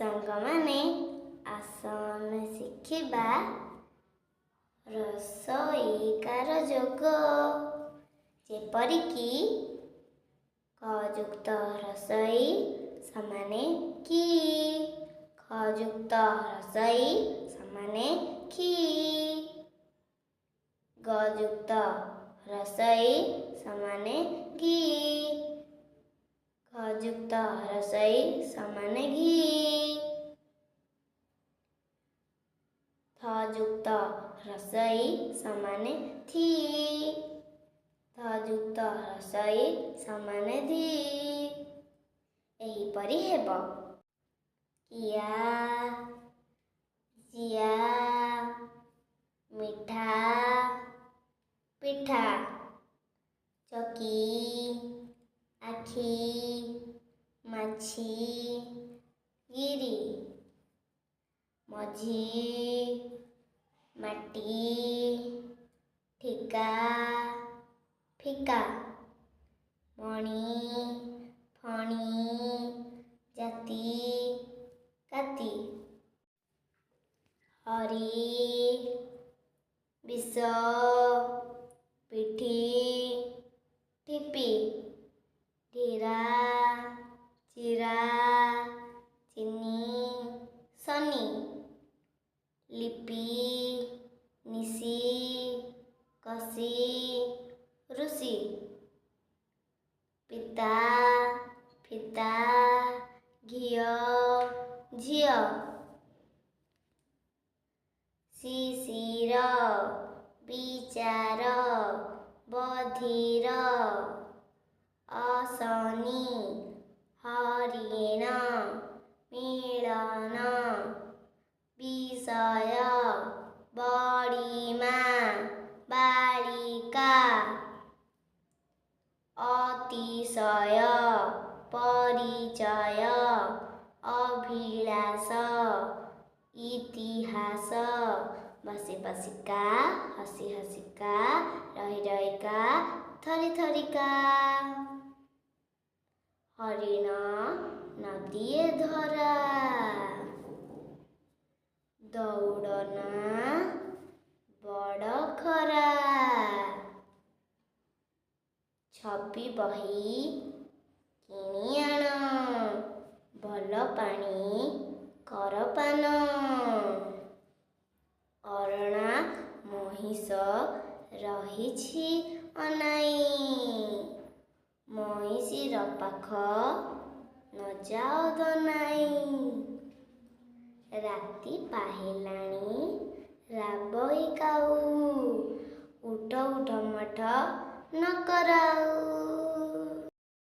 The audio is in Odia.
ସାଙ୍ଗମାନେ ଆସ ଆମେ ଶିଖିବା ରସୋଇକାର ଯୋଗ। ଯେପରିକି କ ଯୁକ୍ତ ରସୋଇ ସମାନେ କି, ଖ ଯୁକ୍ତ ରସୋଇ ସମାନେ ଖି, ଗ ଯୁକ୍ତ ରସୋଇ ସମାନେ ଘି, ଘ ଯୁକ୍ତ ରସୋଇ ସମାନେ ଘି, ଥ ଯୁକ୍ତ ରସୋଇ ସମାନେ ଥି, ଧ ଯୁକ୍ତ ରସୋଇ ସମାନେ ଧି। ଏହିପରି ହେବ କିଆ, ଜିଆ, ମିଠା, ପିଠା, ଚକି, ଆଖି, ମାଛି, ଗିରି, ମଝି, ମାଟି, ଠିକା, ଫିକା, ମଣି, ଫଣି, ଜାତି, କାତି, ହରି, ବିଷ, ପିଠି, ଠିପି, ଢିରା, ଚିରା, ଚିନି, ଶନି, ଲିପି, ନିଶି, କଷି, ଋଷି, ପିତା, ଫିତା, ଘିଅ, ଝିଅ, ଶିଶିର, ବିଚାର, ବଧିର, ଅଶନି, ହରିଣ, ମିଳନ, ବିଷୟ, ବଡ଼ିମା, ବାଳିକା, ଅତିଶୟ, ପରିଚୟ, ଅଭିଳାଷ, ଇତିହାସ, ବସି ବସିକା, ହସି ହସିକା, ରହି ରହିକା, ଥରି ଥରିକା, ହରିଣ ନଦିଏ ଧରା, ଦୌଡ଼ନା ବଡ଼ ଖରା, ଛବି ବହି କିଣି ଆଣ, ଭଲ ପାଣି କର ପାନ, ଅରଣା ମହିଷ ରହିଛି ଅନାଇ, ମଇଁଷିର ପାଖ ନ ଯାଅ ଧନାଇ, ରାତି ପାହିଲାଣି ରାବଇ କାଉ, ଉଠ ଉଠ ମଠ ନ କରାଉ।